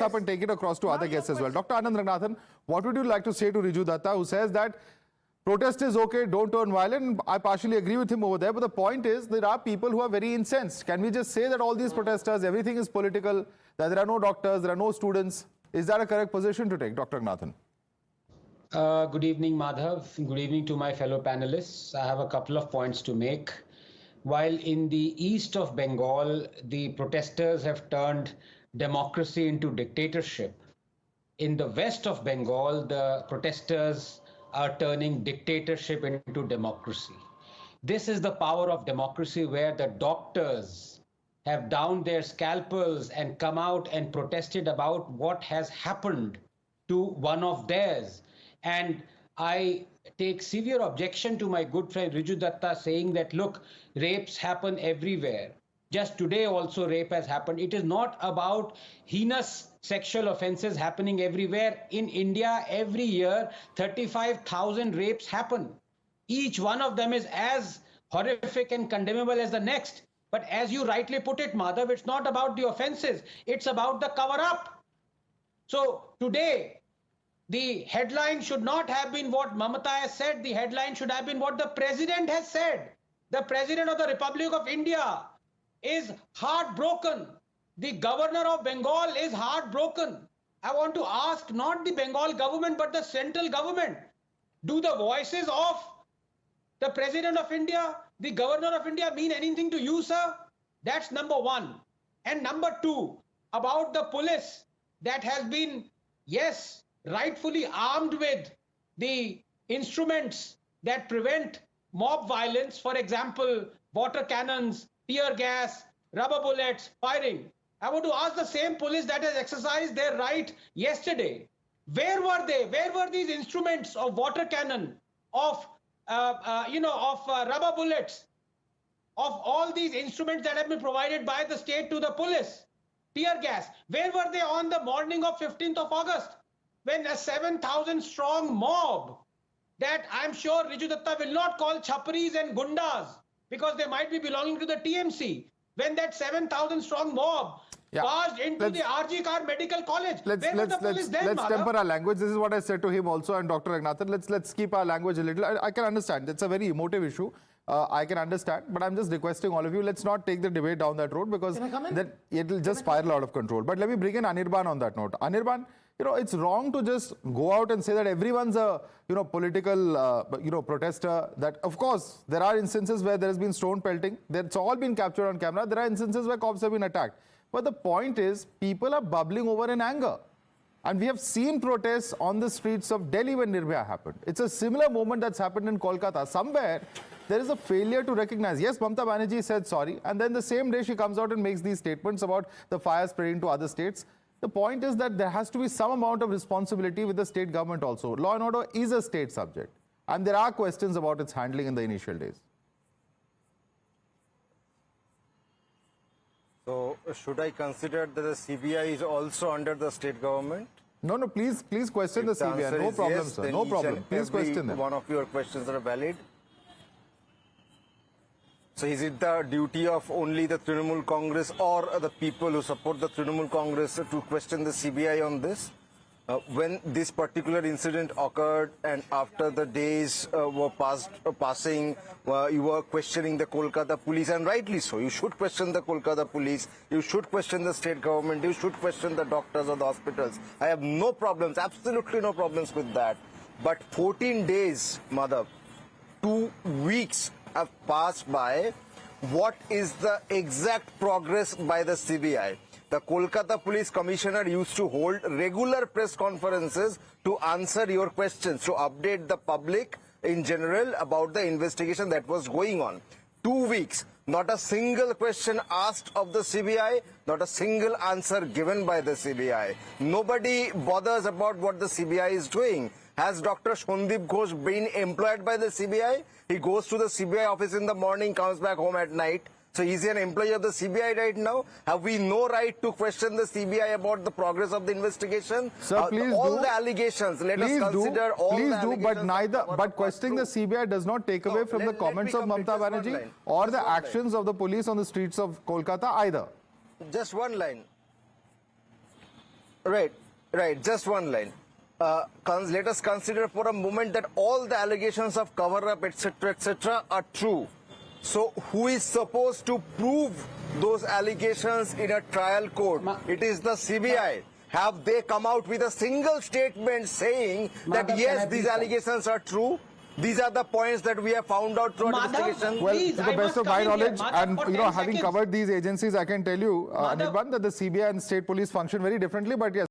up and take it across to other guests as well. Dr. Anand Ranganathan, what would you like to say to Riju Datta, who says that protest is okay, don't turn violent? I partially agree with him over there, but the point is there are people who are very incensed. Can we just say that all these protesters, everything is political, that there are no doctors, there are no students? Is that a correct position to take, Dr. Ranganathan? Good evening, Madhav. Good evening to my fellow panelists. I have a couple of points to make. While in the East of Bengal, the protesters have turned democracy into dictatorship, in the West of Bengal, the protesters are turning dictatorship into democracy. This is the power of democracy, where the doctors have downed their scalpels and come out and protested about what has happened to one of theirs. And I take severe objection to my good friend Riju Datta saying that, look, rapes happen everywhere. Just today also rape has happened. It is not about heinous sexual offences happening everywhere. In India, every year, 35,000 rapes happen. Each one of them is as horrific and condemnable as the next. But as you rightly put it, Madhav, it's not about the offences. It's about the cover-up. So today, the headline should not have been what Mamata has said. The headline should have been what the President has said. The President of the Republic of India is heartbroken. The Governor of Bengal is heartbroken. I want to ask not the Bengal government but the central government. Do the voices of the President of India, the Governor of India mean anything to you, sir? That's number one. And number two, about the police that has been, yes, rightfully armed with the instruments that prevent mob violence, for example, water cannons, tear gas, rubber bullets, firing. I want to ask the same police that has exercised their right yesterday. Where were they? Where were these instruments of water cannon, of rubber bullets, of all these instruments that have been provided by the state to the police? Tear gas. Where were they on the morning of 15th of August? When a 7,000 strong mob that I'm sure Riju Datta will not call chaparis and gundas because they might be belonging to the TMC. When that 7,000 strong mob barged into the RG Kar Medical College, where was the police then, let's temper our language. This is what I said to him also and Dr. Ranganathan. Let's keep our language a little. I can understand. It's a very emotive issue. I can understand, but I'm just requesting all of you, let's not take the debate down that road because then it will just spiral out of control. But let me bring in Anirban on that note. Anirban, it's wrong to just go out and say that everyone's a, political, protester. That, of course, there are instances where there has been stone pelting. It's all been captured on camera. There are instances where cops have been attacked. But the point is, people are bubbling over in anger. And we have seen protests on the streets of Delhi when Nirbhaya happened. It's a similar moment that's happened in Kolkata. Somewhere, there is a failure to recognize. Yes, Mamata Banerjee said sorry. And then the same day, she comes out and makes these statements about the fire spreading to other states. The point is that there has to be some amount of responsibility with the state government also. Law and order is a state subject. And there are questions about its handling in the initial days. So, should I consider that the CBI is also under the state government? No, please question the CBI. No problem, yes, sir. No problem. Please question them. One of your questions are valid. So is it the duty of only the Trinamool Congress or the people who support the Trinamool Congress to question the CBI on this? When this particular incident occurred and after the days were passing, you were questioning the Kolkata police, and rightly so. You should question the Kolkata police, you should question the state government, you should question the doctors or the hospitals. I have no problems, absolutely no problems with that. But 14 days, Madhav, 2 weeks have passed by. What is the exact progress by the CBI? The Kolkata Police Commissioner used to hold regular press conferences to answer your questions, to update the public in general about the investigation that was going on. 2 weeks, not a single question asked of the CBI, not a single answer given by the CBI. Nobody bothers about what the CBI is doing. Has Dr. Sandeep Ghosh been employed by the CBI? He goes to the CBI office in the morning, comes back home at night. So is he an employee of the CBI right now? Have we no right to question the CBI about the progress of the investigation? Sir, please all do. The allegations, let us consider all the allegations. But questioning the CBI does not take away from the comments of Mamata Banerjee or the actions of the police on the streets of Kolkata either. Just one line. Right. Just one line. Let us consider for a moment that all the allegations of cover-up, etc., are true. So, who is supposed to prove those allegations in a trial court? It is the CBI. Have they come out with a single statement saying that yes, these allegations are true? These are the points that we have found out through our investigation. Well, Please, to the I best must of my come in here. knowledge, Madhav, and for you know, 10 having seconds. covered these agencies, I can tell you, Anirban, that the CBI and state police function very differently. But yes.